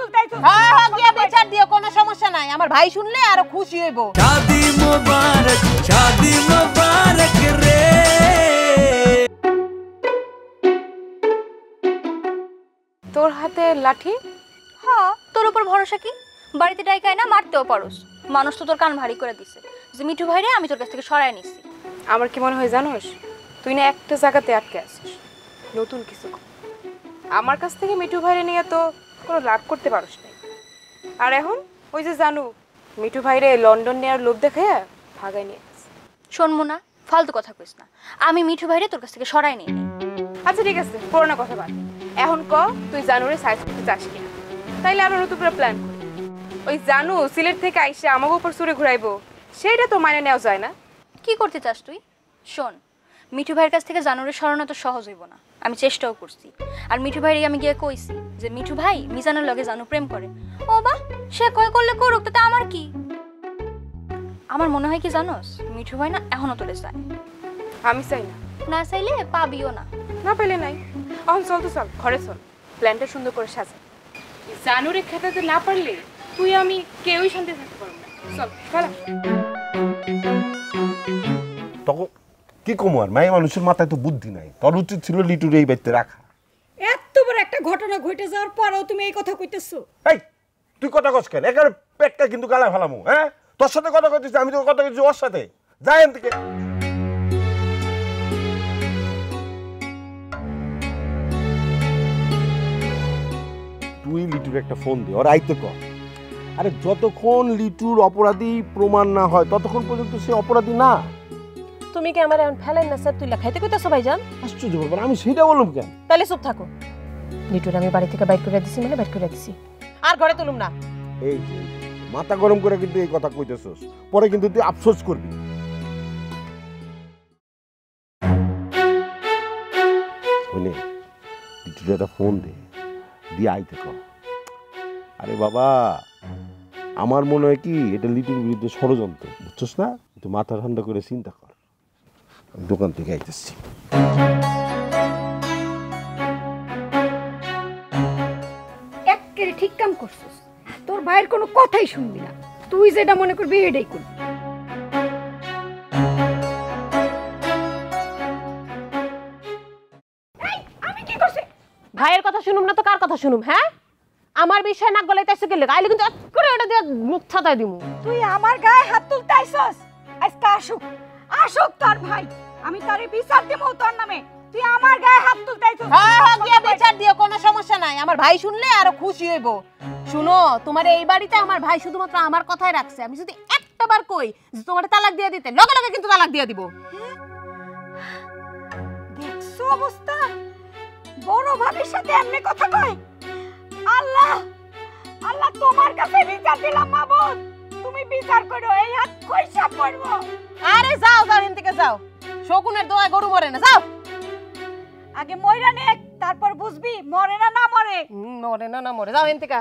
তুলতে আইছো? হ্যাঁ হ্যাঁ গিয়া বিচার দিও, কোনো সমস্যা নাই। আমার ভাই শুনলে আরো খুশি হইব। শাদি মুবারক রে। তোর হাতে লাঠি? হ্যাঁ, তোর উপর ভরসা কি? বাড়িতে ডাইকায় না মারতেও পারোস। মানুষ তো তোর কান ভারী করে দিছে যে মিঠু ভাইরে আমি তোর কাছ থেকে সরায় নিছি। আমার কি মনে হয় জানোস, তুই না একটা জায়গাতে আটকে আছিস, নতুন কিছু কর। আমার কাছ থেকে মিঠু ভাইরে নিয়ে তো কোনো লাভ করতে পারোস না। আর এখন ওই যে জানু মিঠু ভাইরে লন্ডন নেওয়ার লোভ দেখাইয়া ভাগাই নিয়ে গেছে। শোন মোনা, ফালতু কথা কইস না। আমি মিঠু ভাইরে তোর কাছ থেকে সরাই নিই। আচ্ছা ঠিক আছে, পুরোনো কথা বাদ। এখন ক তুই জানুরে সাইজ করতে চাস কিনা, তাইলে আমরা নতুন করে প্ল্যান করি। ওই জানু সিলেট থেকে আইসে আমাকে উপর সুরে ঘুরাইবো, সেইটা তো মানে নেওয়া যায় না। কি করতে চাস তুই? শোন, মিঠু ভাইয়ের কাছ থেকে জানুরে সরানো তো সহজ হইব না। আমি চেষ্টাও করছি। আর মিঠু ভাইরে আমি গিয়ে কইছি যে মিঠু ভাই মিজানের লগে জানু প্রেম করে। ও বা, সে কয় করলে করুক, তাতে আমার কি? আমার মনে হয় কি জানোস, মিঠু ভাই না এখনো তোরে চায়। আমি চাই না। না চাইলে পাবিও না। না পেলে নাই। এখন চল তো চল, ঘরে চল, প্ল্যানটা সুন্দর করে সাজা। জানুরে খেতাতে না পারলে তুই আমি কেউই শান্তি থাকতে পারবো না। চল খেলা। তখন কি কম আর মায়ের মানুষের মাথায় তো বুদ্ধি নাই, তোর উচিত ছিল লিটুর এই বাড়িতে রাখা। এত বড় একটা ঘটনা ঘটে যাওয়ার পরেও তুমি এই কথা কইতেছো? এই তুই কথা কস কেন? একেবারে পেটটা কিন্তু গালা ফেলামু। হ্যাঁ, তোর সাথে কথা কইতেছি, আমি তো কথা কইছি ওর সাথে। যাই এখান থেকে। তুই লিটুর একটা ফোন দে, ওর আইতে কর। আরে যতক্ষণ লিটুর অপরাধী প্রমাণ না হয় ততক্ষণ পর্যন্ত সে অপরাধী না। তুমি কি আমার এখন ফেলেন না স্যার, তুই খাইতে কইতাছো ভাইজান? আশ্চর্য ব্যাপার, আমি সেটা বললাম কেন? তাহলে চুপ থাকো। লিটুর আমি বাড়ি থেকে বাইর করে দিছি, মানে বাইর করে দিছি, আর ঘরে তুলুম না। এই যে মাথা গরম করে কিন্তু এই কথা কইতেছস, পরে কিন্তু তুই আফসোস করবি। বলে লিটুর একটা ফোন দে, দিয়ে আইতে কর। আরে বাবা, আমার মনে হয় কি এটা লিটুর বিরুদ্ধে ষড়যন্ত্র, বুঝছস না? তুই মাথা ঠান্ডা করে চিন্তা কর। আমি দোকান থেকে আইতেছি। একেবারে ঠিক কাম করছিস। তোর ভাইয়ের কোনো কথাই শুনবি না, তুই যেটা মনে করবি এটাই করবি। আমি কি করছি? ভাইয়ের কথা শুনুম না তো কার কথা শুনুম? হ্যাঁ, আমার বিষয় নাক গলাইতেছে গেলে আইলে কিন্তু করে ওটা দিয়ে মুখ ছাতাই দিমু। তুই আমার গায়ে হাত তুলতে আইছস? আজকে আসুক, আসুক তোর ভাই, আমি তারে বিচার দেবো তোর নামে। তুই আমার গায়ে হাত তুলতে আইছস? হ্যাঁ হ্যাঁ গিয়া বিচার দিও, কোনো সমস্যা নাই। আমার ভাই শুনলে আরো খুশি হইব। শুনো, তোমার এই বাড়িতে আমার ভাই শুধুমাত্র আমার কথাই রাখছে। আমি যদি একটাবার কই যে তোমার তালাক দিয়ে দিতে, লগে লগে কিন্তু তালাক দিয়ে দিব। দেখছো অবস্থা? বড় ভাবির সাথে এমনি কথা কয়? আল্লাহ, আল্লাহ তোমার কাছে বিচার দিলাম মাবুদ, তুমি বিচার করো। এই হাত কইসা পড়ব। আরে যাও যাও, এখান থেকে যাও। শকুনের দোয়ায় গরু মরে না, যাও। আগে মইরা নে, তারপর বুঝবি মরে না না মরে। মরে না না মরে, যাও এখান থেকে।